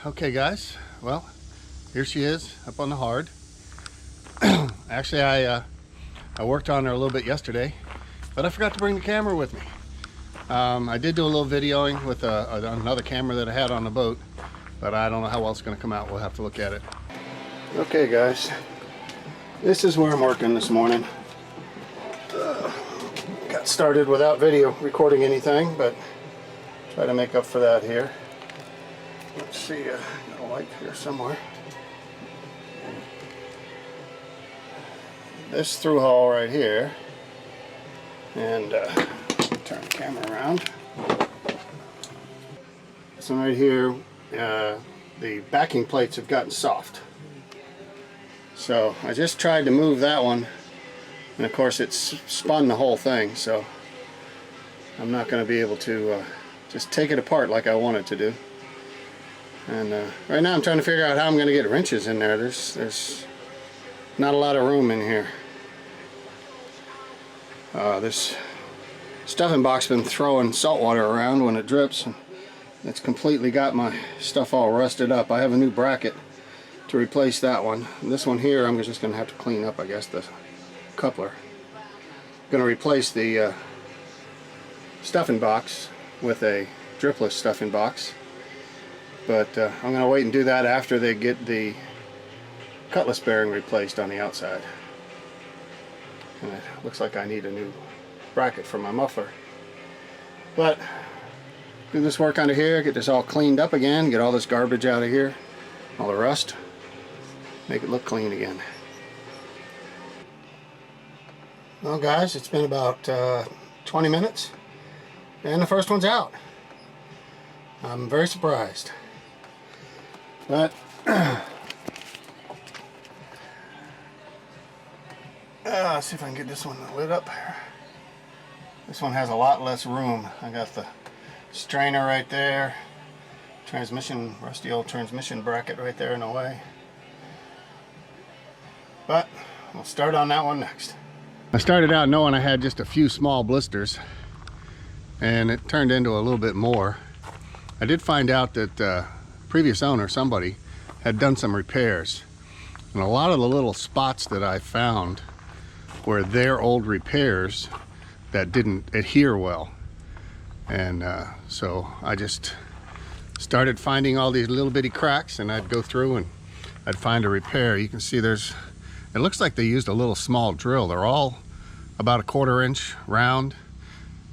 Okay guys, well, here she is up on the hard. Actually, I worked on her a little bit yesterday, but I forgot to bring the camera with me. I did do a little videoing with another camera that I had on the boat, but I don't know how well it's going to come out. We'll have to look at it. Okay guys, this is where I'm working this morning. Got started without video recording anything, but try to make up for that here. Let's see, got a light here somewhere. This through hull right here, and turn the camera around. This one right here, the backing plates have gotten soft. So I just tried to move that one, and of course it's spun the whole thing, so I'm not going to be able to just take it apart like I want it to do. And right now I'm trying to figure out how I'm going to get wrenches in there. There's not a lot of room in here. This stuffing box been throwing salt water around when it drips, and it's completely got my stuff all rusted up. I have a new bracket to replace that one. And this one here I'm just going to have to clean up, I guess, the coupler. I'm going to replace the stuffing box with a dripless stuffing box. But I'm going to wait and do that after they get the cutlass bearing replaced on the outside. And it looks like I need a new bracket for my muffler. But do this work under here, get this all cleaned up again, get all this garbage out of here, all the rust, make it look clean again. Well guys, it's been about 20 minutes and the first one's out. I'm very surprised. But let's see if I can get this one lit up here. This one has a lot less room. I got the strainer right there, transmission, rusty old transmission bracket right there in the way. But we'll start on that one next. I started out knowing I had just a few small blisters, and it turned into a little bit more. I did find out that previous owner, somebody, had done some repairs, and a lot of the little spots that I found were their old repairs that didn't adhere well. And so I just started finding all these little bitty cracks, and I'd go through and I'd find a repair. You can see it looks like they used a little small drill. They're all about a 1/4 inch round,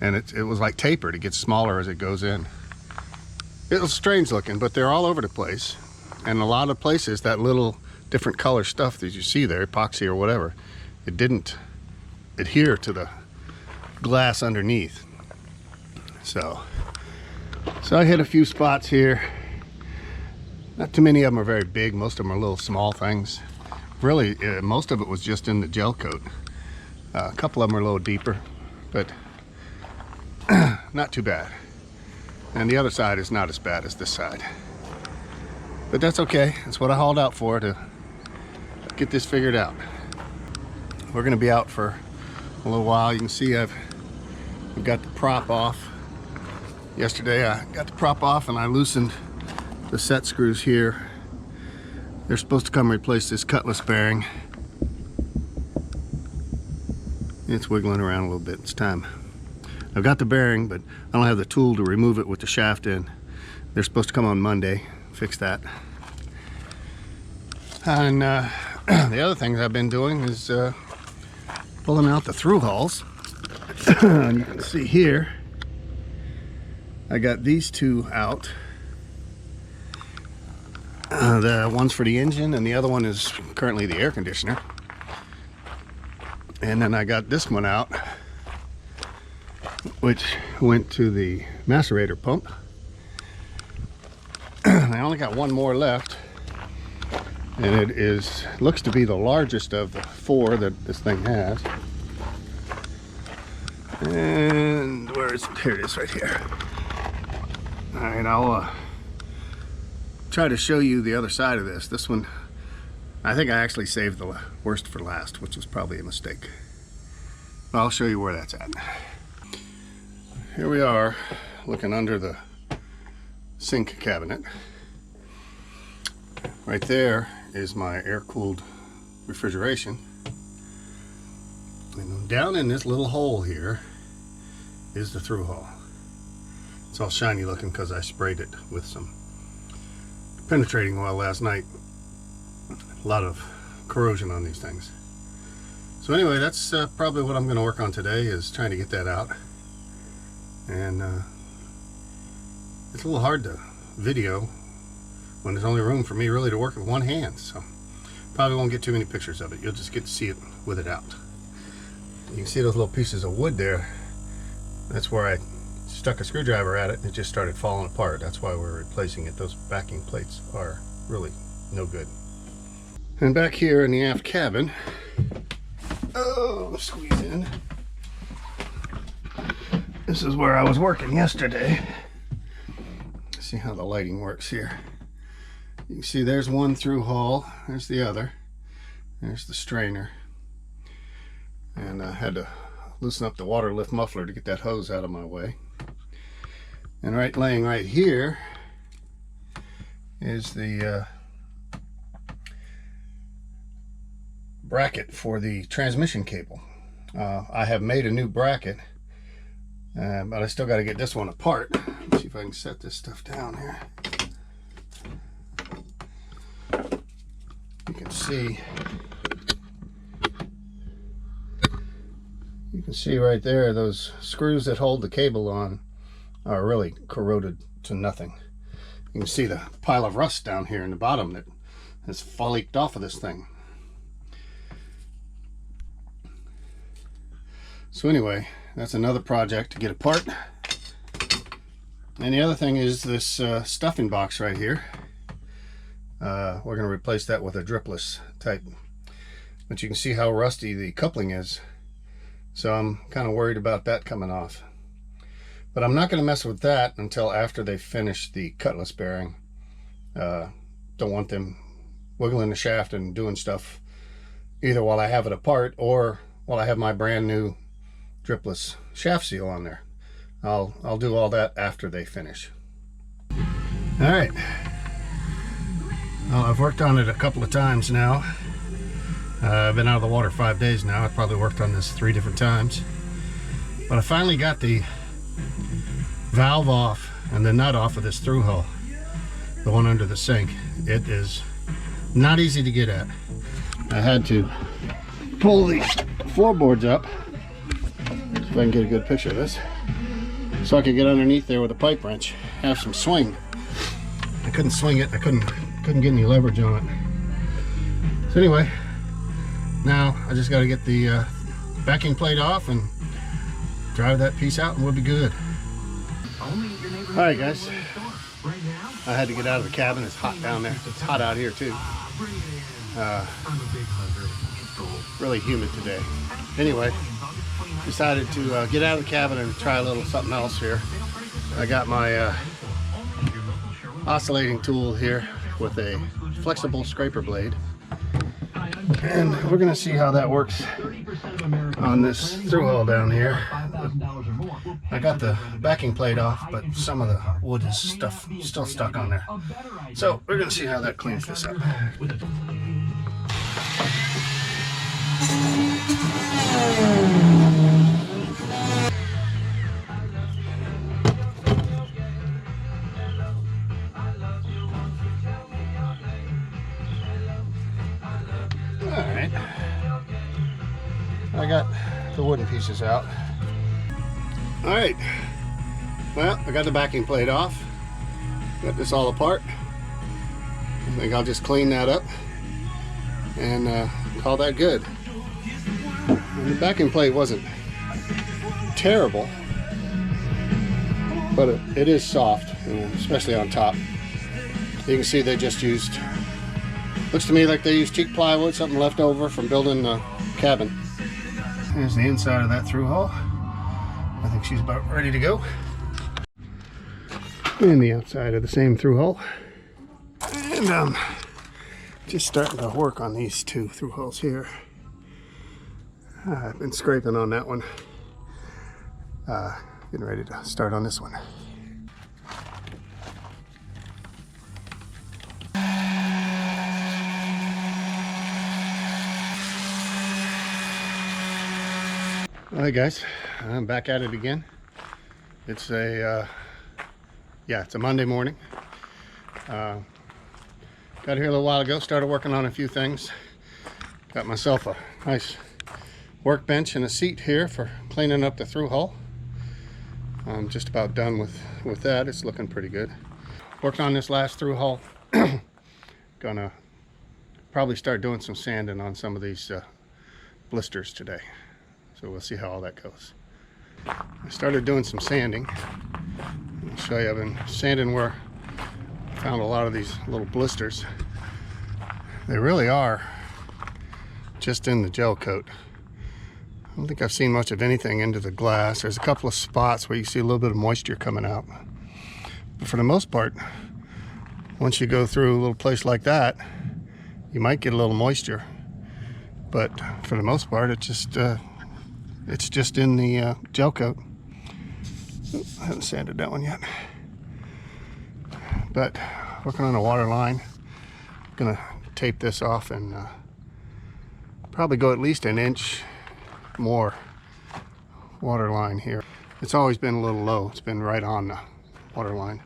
and it was like tapered. It gets smaller as it goes in. It was strange looking, but they're all over the place. And a lot of places, that little different color stuff that you see there, epoxy or whatever, it didn't adhere to the glass underneath. So I hit a few spots here. Not too many of them are very big. Most of them are little small things. Really, most of it was just in the gel coat. A couple of them are a little deeper, but not too bad. And the other side is not as bad as this side. But that's okay. That's what I hauled out for, to get this figured out. We're going to be out for a little while. You can see I've got the prop off. Yesterday I got the prop off and I loosened the set screws here. They're supposed to come replace this cutlass bearing. It's wiggling around a little bit. It's time. I've got the bearing, but I don't have the tool to remove it with the shaft in. They're supposed to come on Monday, fix that. And the other things I've been doing is pulling out the through hulls. And you can see here, I got these two out. The one's for the engine, and the other one is currently the air conditioner. And then I got this one out, which went to the macerator pump. I only got one more left, and it looks to be the largest of the 4 that this thing has. And where is it? Here it is, right here. All right, I'll try to show you the other side of this. This one, I think I actually saved the worst for last, which was probably a mistake. I'll show you where that's at. Here we are, looking under the sink cabinet. Right there is my air-cooled refrigeration. And down in this little hole here is the through hull. It's all shiny looking because I sprayed it with some penetrating oil last night. A lot of corrosion on these things. So anyway, that's probably what I'm going to work on today, is trying to get that out. And it's a little hard to video when there's only room for me really to work with one hand, so probably won't get too many pictures of it. You'll just get to see it with it out. You can see those little pieces of wood there. That's where I stuck a screwdriver at it and it just started falling apart. That's why we're replacing it. Those backing plates are really no good. And back here in the aft cabin, oh, squeeze in. This is where I was working yesterday. Let's see how the lighting works here. You can see there's one through hull, there's the other, there's the strainer. And I had to loosen up the water lift muffler to get that hose out of my way. And laying right here is the bracket for the transmission cable. I have made a new bracket, but I still got to get this one apart. Let's see if I can set this stuff down here. You can see right there, those screws that hold the cable on are really corroded to nothing. You can see the pile of rust down here in the bottom that has leaked off of this thing. So anyway, that's another project to get apart. And the other thing is this stuffing box right here. We're going to replace that with a dripless type. But you can see how rusty the coupling is. So I'm kind of worried about that coming off. But I'm not going to mess with that until after they finish the cutlass bearing. Don't want them wiggling the shaft and doing stuff either while I have it apart or while I have my brand new dripless shaft seal on there. I'll do all that after they finish. All right. Well, I've worked on it a couple of times now. I've been out of the water 5 days now. I probably worked on this 3 different times. But I finally got the valve off and the nut off of this through hull, the one under the sink. It is not easy to get at. I had to pull the floorboards up, see if I can get a good picture of this, so I could get underneath there with a pipe wrench, have some swing. I couldn't swing it. I couldn't get any leverage on it. So anyway, now I just got to get the backing plate off and drive that piece out and we'll be good. Alright guys, I had to get out of the cabin. It's hot down there. It's hot out here too. Really humid today. Anyway, decided to get out of the cabin and try a little something else here. I got my oscillating tool here with a flexible scraper blade. And we're going to see how that works on this through hull down here. I got the backing plate off, but some of the wood is still stuck on there. So we're going to see how that cleans this up. Alright, I got the wooden pieces out. Alright, well, I got the backing plate off, got this all apart. I think I'll just clean that up and call that good. And the backing plate wasn't terrible, but it is soft, especially on top. You can see they just used, looks to me like they used cheap plywood, something left over from building the cabin. Here's the inside of that through hull. I think she's about ready to go. And the outside of the same through hull. And just starting to work on these 2 through hulls here. I've been scraping on that one. Getting ready to start on this one. Alright guys, I'm back at it again. It's a it's a Monday morning. Got here a little while ago, started working on a few things. Got myself a nice workbench and a seat here for cleaning up the through hull. I'm just about done with that. It's looking pretty good. Worked on this last through hull. Gonna probably start doing some sanding on some of these blisters today. So we'll see how all that goes. I started doing some sanding. I'll show you. I've been sanding where I found a lot of these little blisters. They really are just in the gel coat. I don't think I've seen much of anything into the glass. There's a couple of spots where you see a little bit of moisture coming out. But for the most part, once you go through a little place like that, you might get a little moisture. But for the most part, it's just in the gel coat. I haven't sanded that one yet. But working on a water line. Gonna tape this off and probably go at least an inch more water line here. It's always been a little low. It's been right on the water line.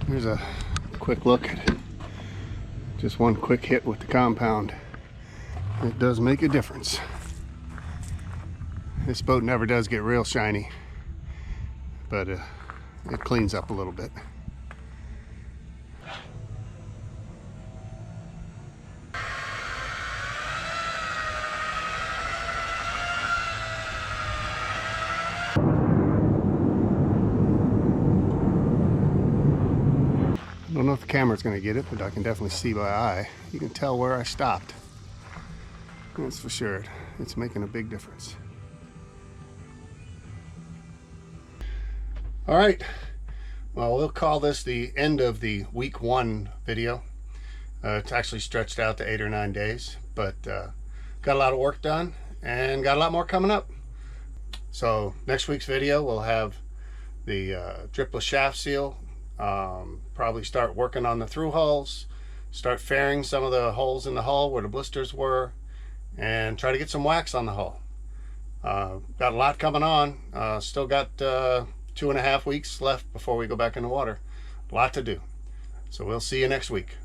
Here's a quick look at it. Just one quick hit with the compound. It does make a difference. This boat never does get real shiny, but it cleans up a little bit. I don't know if the camera's going to get it, but I can definitely see by eye. You can tell where I stopped. That's for sure. It's making a big difference. All right. Well, we'll call this the end of the week 1 video. It's actually stretched out to 8 or 9 days, but got a lot of work done and got a lot more coming up. So next week's video, we'll have the dripless shaft seal. Probably start working on the through hulls, start fairing some of the holes in the hull where the blisters were, and try to get some wax on the hull. Got a lot coming on. Still got 2.5 weeks left before we go back in the water. A lot to do. So we'll see you next week.